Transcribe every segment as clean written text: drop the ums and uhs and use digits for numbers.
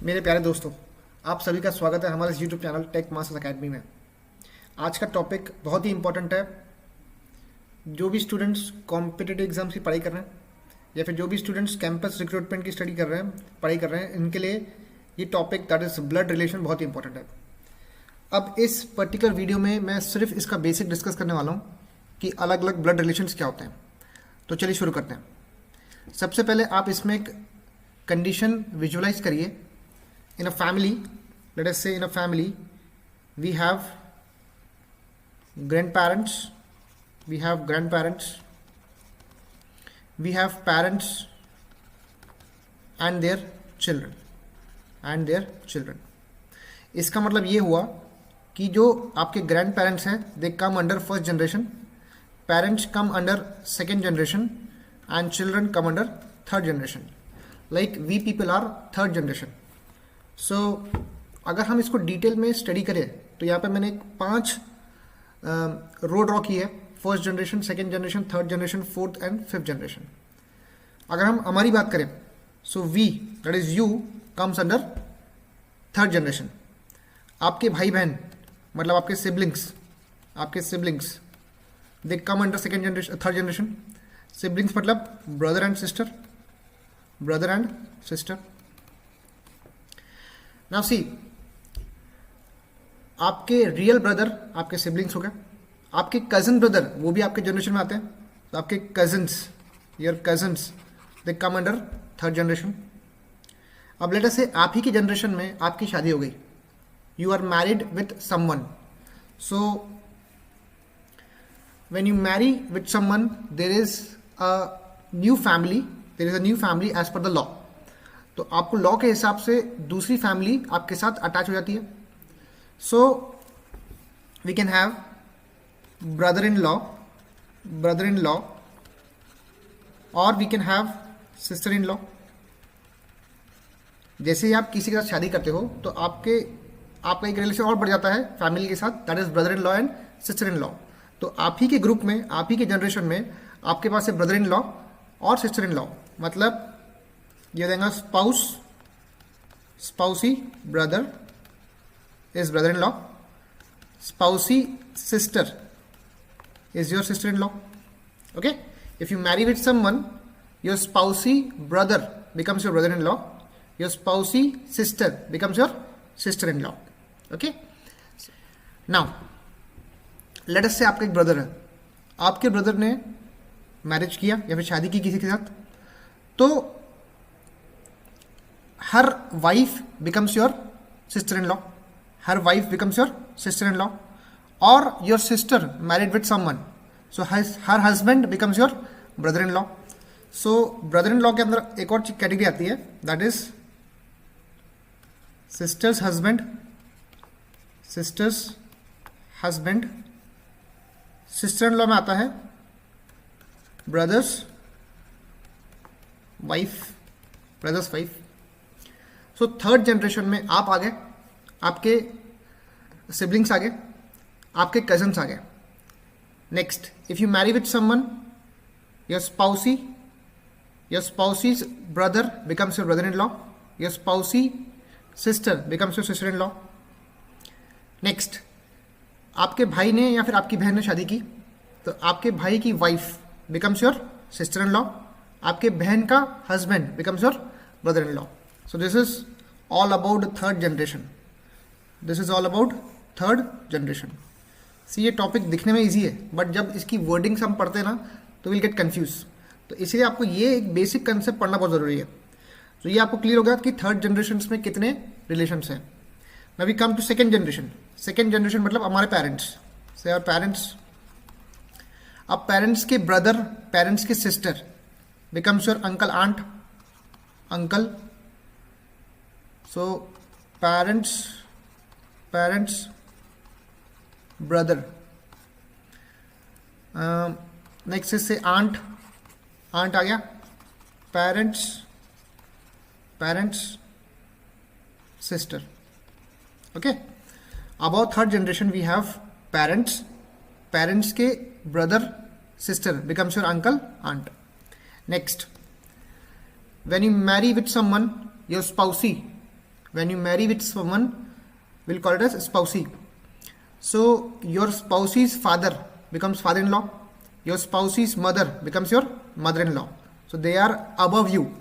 मेरे प्यारे दोस्तों, आप सभी का स्वागत है हमारे इस YouTube channel Tech Masters Academy में। आज का टॉपिक बहुत ही इंपॉर्टेंट है। जो भी स्टूडेंट्स कॉम्पिटिटिव एग्जाम्स की पढ़ाई कर रहे हैं या फिर जो भी स्टूडेंट्स कैंपस रिक्रूटमेंट की स्टडी कर रहे हैं, पढ़ाई कर रहे हैं, इनके लिए ये topic that is blood relation बहुत ही इंपॉर्टेंट है। अब इस पर्टिकुलर वीडियो में मैं सिर्फ इसका बेसिक डिस्कस करने वाला हूँ कि अलग अलग ब्लड रिलेशंस क्या होते हैं। तो चलिए शुरू करते हैं। सबसे पहले आप इसमें एक कंडीशन विजुअलाइज करिए। In a family, let us say in a family, we have grandparents, we have parents and their children. इसका मतलब ये हुआ कि जो आपके ग्रैंड पेरेंट्स हैं, they come under first generation, parents come under second generation and children come under third generation. Like we people are third generation. So अगर हम इसको डिटेल में स्टडी करें तो यहाँ पे मैंने 5 रो ड्रॉ की है। First generation, second generation, third generation, fourth and fifth generation. अगर हम हमारी बात करें, so we that is you comes under third generation. आपके भाई बहन मतलब आपके siblings they come under second generation, third generation. Siblings मतलब brother and sister. Now see, आपके रियल ब्रदर आपके सिबलिंग्स हो गए। आपके कजन ब्रदर वो भी आपके जनरेशन में आते हैं। तो आपके your cousins they come under third generation. अब लेट अस से आप ही की जनरेशन में आपकी शादी हो गई, you are married with someone. So when you marry with someone there is a new family as per the law. तो आपको लॉ के हिसाब से दूसरी फैमिली आपके साथ अटैच हो जाती है। So we can have brother in law और we can have sister in law. जैसे ही आप किसी के साथ शादी करते हो तो आपका एक रिलेशन और बढ़ जाता है फैमिली के साथ, that is brother in law and sister in law. तो आप ही के ग्रुप में, आप ही के जनरेशन में आपके पास है ब्रदर इन लॉ और सिस्टर इन लॉ। मतलब ये देंगे spouse's brother is brother in law, spouse's sister is your sister in law. Okay, if you marry with someone, your spouse's brother becomes your brother in law, your spouse's sister becomes your sister in law. Okay, now let us say आपका एक brother है। आपके brother ने marriage किया या फिर शादी की किसी के साथ, तो her wife becomes your sister-in-law, or your sister married with someone, so her husband becomes your brother-in-law. So brother-in-law के अंदर एक और कैटेगरी आती है, that is sister's husband, sister-in-law में आता है brother's wife। So third generation में आप आ गए, आपके सिबलिंग्स आ गए, आपके कजन्स आ गए। Next, if you marry with someone, your spouse's brother becomes your brother in law, your spouse's sister becomes your sister in law. Next, आपके भाई ने या फिर आपकी बहन ने शादी की, तो आपके भाई की wife becomes your sister in law, आपके बहन का husband becomes your brother in law. So this is all about third generation. See, ये टॉपिक दिखने में इजी है, बट जब इसकी वर्डिंग्स हम पढ़ते हैं ना तो विल गेट कंफ्यूज। तो इसलिए आपको ये एक बेसिक कंसेप्ट पढ़ना बहुत जरूरी है। तो ये आपको क्लियर होगा कि थर्ड जनरेशन में कितने रिलेशंस हैं। Now we come to second generation मतलब हमारे पेरेंट्स से, और पेरेंट्स, अब पेरेंट्स के ब्रदर, पेरेंट्स के sister becomes your uncle. So parents brother, next is say aunt आ गया, parents sister। okay, about third generation we have parents के brother sister becomes your uncle aunt। next, when you marry with someone, your spousey When you marry with someone, we'll call it as spousey. So your spouse's father becomes father-in-law. Your spouse's mother becomes your mother-in-law. So they are above you.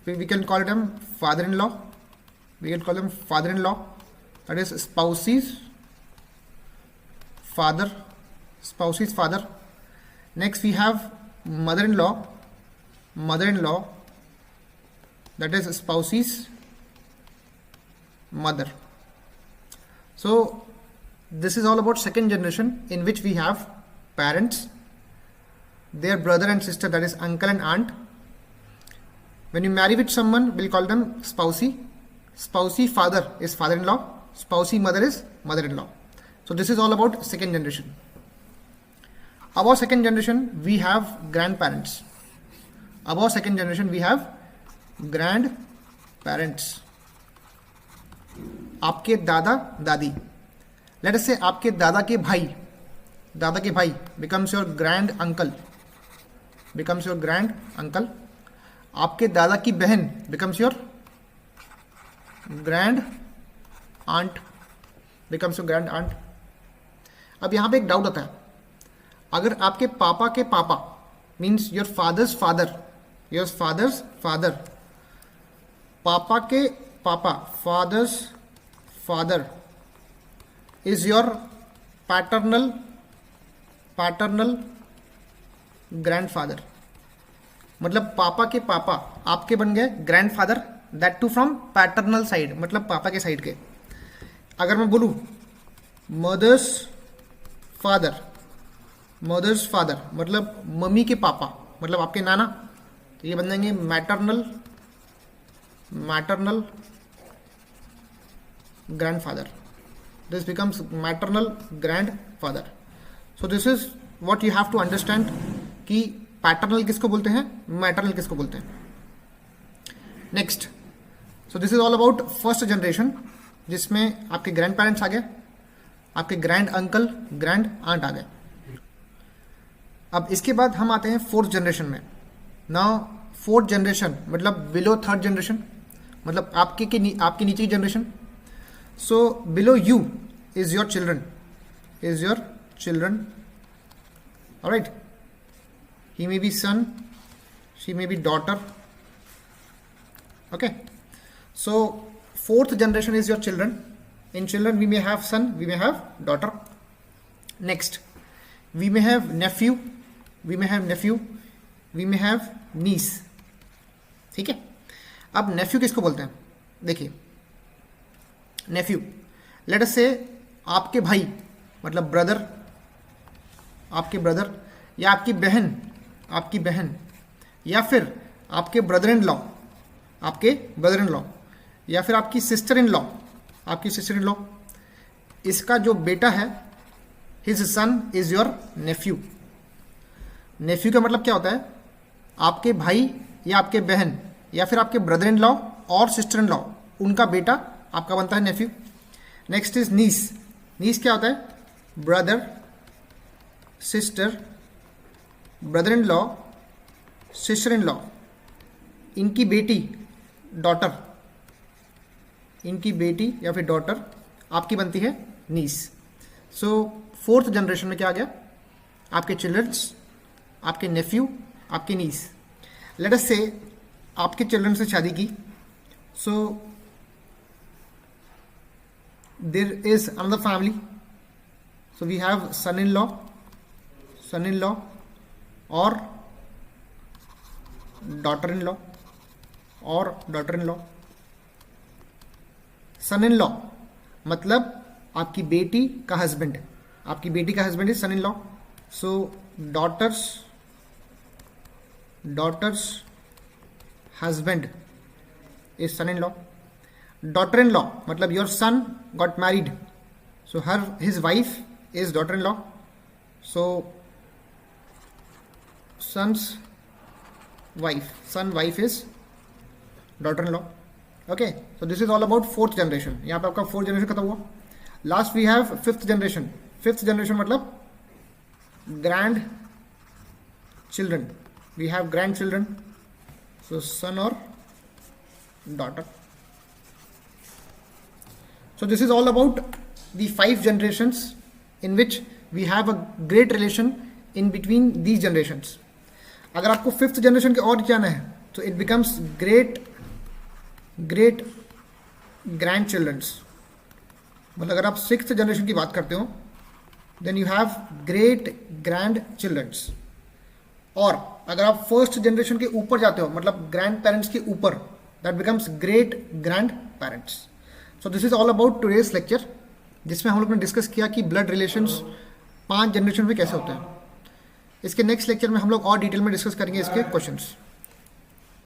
We can call them father-in-law. That is spouse's father. Next we have mother-in-law. That is spouse's mother. So this is all about second generation, in which we have parents, their brother and sister, that is uncle and aunt. When you marry with someone, we'll call them spousey. Spousey father is father-in-law. Spousey mother is mother-in-law. So this is all about second generation. Above second generation, we have grandparents. आपके दादा दादी. Late us से आपके दादा के भाई becomes your grand uncle. आपके दादा की बहन becomes your grand aunt. अब यहां पे एक डाउट आता है, अगर आपके पापा के पापा मीन्स योर फादर्स फादर, पापा के पापा father is your paternal grandfather. मतलब पापा के पापा आपके बन गए grandfather, that too from paternal side, मतलब पापा के साइड के. अगर मैं बोलूं मदर्स फादर मतलब मम्मी के पापा, मतलब आपके नाना, तो ये बन जाएंगे maternal grandfather. This becomes maternal grandfather. So this is what you have to understand कि पैटर्नल किसको बोलते हैं, मैटरनल किसको बोलते हैं. Next, so this is all about first generation, जिसमें आपके ग्रैंड पेरेंट्स आ गए, आपके ग्रैंड अंकल ग्रैंड आंट आ गए. अब इसके बाद हम आते हैं फोर्थ जनरेशन में. नाउ फोर्थ जनरेशन मतलब बिलो थर्ड जनरेशन, मतलब आपके नीचे की generation. So below you is your children. All right. He may be son, she may be daughter. Okay. So fourth generation is your children. In children we may have son, we may have daughter. Next, we may have nephew, we may have niece. ठीक है. अब nephew किसको बोलते हैं? देखिए, Neiphiu, late us से आपके भाई मतलब ब्रदर या आपकी बहन या फिर आपके ब्रदर इन लॉ या फिर आपकी सिस्टर इन लॉ, इसका जो बेटा है, his son is your nephew. Nephew का मतलब क्या होता है? आपके भाई या आपके बहन या फिर आपके ब्रदर इन लॉ और सिस्टर इन लॉ, उनका बेटा आपका बनता है नेफ्यू. नेक्स्ट इज नीस. नीस क्या होता है? Brother, sister, brother in law, sister in law, इनकी बेटी या फिर डॉटर आपकी बनती है नीस. सो फोर्थ जनरेशन में क्या आ गया? आपके चिल्ड्रंस, आपके नेफ्यू, आपकी नीस. लेट अस से आपके चिल्ड्रन से शादी की. सो there is another family, so we have son-in-law or daughter-in-law. son-in-law मतलब आपकी बेटी का husband is son-in-law. so daughter's husband is son-in-law. daughter-in-law मतलब your son got married, so his wife is daughter-in-law. so son wife is daughter-in-law. okay, so this is all about fourth generation. यहाँ पे आपका fourth generation खत्म हुआ. Last we have fifth generation मतलब grand children. We have grand children, so son or daughter. So this is all about the 5 generations in which we have a great relation in between these generations. अगर आपको 5th generation के और जाना है तो it becomes great grand childrens. मतलब अगर आप 6th जनरेशन की बात करते हो then you have great grand childrens. और अगर आप 1st जनरेशन के ऊपर जाते हो मतलब ग्रैंड पेरेंट्स के ऊपर, that becomes great grand parents. So this is all about today's lecture, जिसमें हम लोग ने डिस्कस किया कि ब्लड रिलेशंस 5 जनरेशन में कैसे होते हैं. इसके नेक्स्ट लेक्चर में हम लोग और डिटेल में डिस्कस करेंगे इसके क्वेश्चंस.